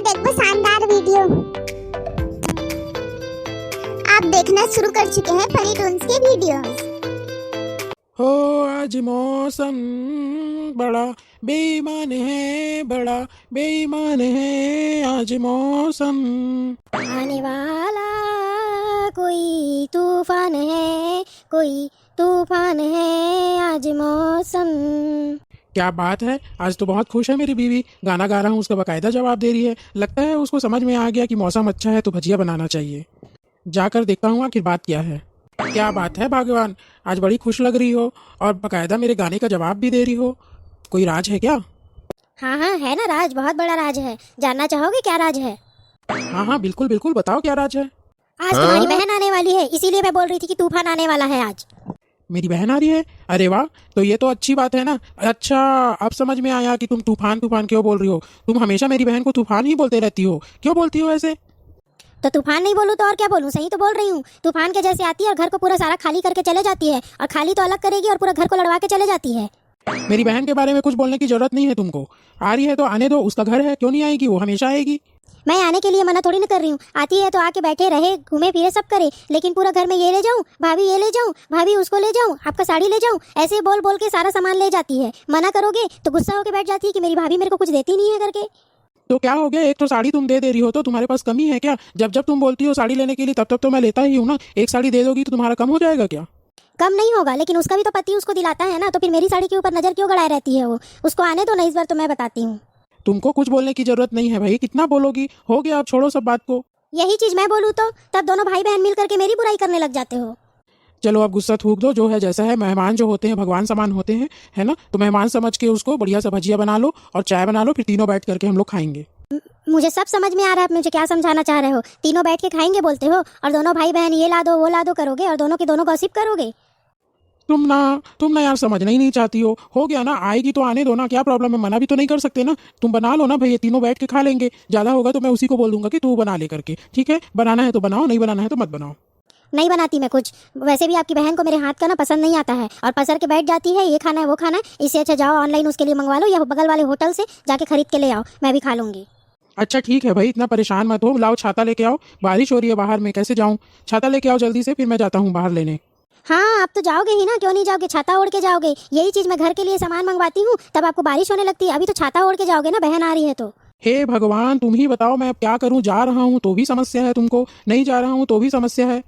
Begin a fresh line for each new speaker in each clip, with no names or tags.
देखो शानदार वीडियो। आप देखना शुरू कर चुके हैं फनी टून्स के वीडियोस।
हो आज मौसम बड़ा बेईमान है, बड़ा बेईमान है आज मौसम।
आने वाला कोई तूफान है, कोई तूफान है आज मौसम।
क्या बात है, आज तो बहुत खुश है मेरी बीवी। गाना गा रहा हूँ, उसका बाकायदा जवाब दे रही है। लगता है उसको समझ में आ गया कि मौसम अच्छा है तो भजिया बनाना चाहिए। जाकर देखता हूँ आखिर बात क्या है। क्या बात है भगवान, आज बड़ी खुश लग रही हो और बाकायदा मेरे गाने का जवाब भी दे रही हो। कोई राज है क्या?
हाँ हाँ है ना राज, बहुत बड़ा राज है। जानना चाहोगे क्या राज है?
हाँ हाँ बिल्कुल बिल्कुल, बताओ क्या राज है।
आज तुम्हारी बहन आने वाली है, इसीलिए मैं बोल रही थी कि तूफान आने वाला है आज।
मेरी बहन आ रही है? अरे वाह, तो ये तो अच्छी बात है ना। अच्छा, अब समझ में आया कि तुम तूफान तूफान क्यों बोल रही हो। तुम हमेशा मेरी बहन को तूफान ही बोलते रहती हो, क्यों बोलती हो ऐसे?
तो तूफान नहीं बोलूं तो और क्या बोलूं? सही तो बोल रही हूँ। तूफान के जैसे आती है और घर को पूरा सारा खाली करके चले जाती है, और खाली तो अलग करेगी और पूरा घर को लड़वा के चले जाती है।
मेरी बहन के बारे में कुछ बोलने की जरूरत नहीं है तुमको। आ रही है तो आने दो, उसका घर है, क्यों नहीं आएगी? वो हमेशा आएगी।
मैं आने के लिए मना थोड़ी ना कर रही हूँ। आती है तो आके बैठे रहे, घूमे फिरे, सब करे, लेकिन पूरा घर में ये ले जाऊँ, भाभी ये ले जाऊँ, भाभी उसको ले जाऊँ, आपका साड़ी ले जाऊँ, ऐसे बोल बोल के सारा सामान ले जाती है। मना करोगे तो गुस्सा होके बैठ जाती है कि मेरी भाभी मेरे को कुछ देती नहीं है करके।
तो क्या हो गया, एक तो साड़ी तुम दे रही हो तो तुम्हारे पास कमी है क्या? जब जब तुम बोलती हो साड़ी लेने के लिए तब तब तो मैं लेता ही हूँ ना। एक साड़ी दे दोगी तो तुम्हारा कम हो जाएगा क्या?
कम नहीं होगा, लेकिन उसका भी तो पति उसको दिलाता है ना, तो फिर मेरी साड़ी के ऊपर नजर क्यों गड़ाए रहती है वो? उसको आने दो ना, इस बार तो मैं बताती हूँ।
तुमको कुछ बोलने की जरूरत नहीं है भाई, कितना बोलोगी? हो गया, अब छोड़ो सब बात को।
यही चीज मैं बोलूँ तो तब दोनों भाई बहन मिल करके मेरी बुराई करने लग जाते हो।
चलो अब गुस्सा थूक दो, जो है जैसा है। मेहमान जो होते हैं भगवान समान होते हैं, है ना? तो मेहमान समझ के उसको बढ़िया सा भजिया बना लो और चाय बना लो, फिर तीनों बैठ करके हम लोग खाएंगे।
मुझे सब समझ में आ रहा है, आप मुझे क्या समझाना चाह रहे हो? तीनों बैठ के खाएंगे बोलते हो, और दोनों भाई बहन ये ला दो वो ला दो करोगे, और दोनों के दोनों गॉसिप करोगे।
तुम ना यार समझना ही नहीं चाहती हो गया ना, आएगी तो आने दो ना, क्या प्रॉब्लम है? मना भी तो नहीं कर सकते ना। तुम बना लो ना भैया, तीनों बैठ के खा लेंगे। ज्यादा होगा तो मैं उसी को बोल दूंगा कि तू बना ले करके। ठीक है, बनाना है तो बनाओ, नहीं बनाना है तो मत बनाओ।
नहीं बनाती मैं कुछ। वैसे भी आपकी बहन को मेरे हाथ का ना पसंद नहीं आता है, और पसर के बैठ जाती है ये खाना है वो खाना है। इससे अच्छा जाओ ऑनलाइन उसके लिए मंगवा लो, या बगल वाले होटल से जाके खरीद के ले आओ, मैं भी खा लूंगी।
अच्छा ठीक है भाई, इतना परेशान मत हो। लाओ छाता लेके आओ, बारिश हो रही है बाहर में, कैसे जाऊं? छाता लेके आओ जल्दी से, फिर मैं जाता हूँ बाहर लेने।
हाँ आप तो जाओगे ही ना, क्यों नहीं जाओगे? छाता ओढ़ के जाओगे। यही चीज मैं घर के लिए सामान मंगवाती हूँ तब आपको बारिश होने लगती है, अभी तो छाता ओढ़ के जाओगे ना, बहन आ रही है तो।
हे भगवान, तुम ही बताओ मैं अब क्या करूं। जा रहा हूं तो भी समस्या है तुमको, नहीं जा रहा हूं तो भी समस्या है।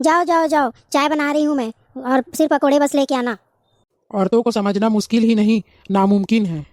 जाओ जाओ जाओ, चाय बना रही हूँ मैं, और सिर्फ पकौड़े बस लेके आना।
औरतों को समझना मुश्किल ही नहीं, नामुमकिन है।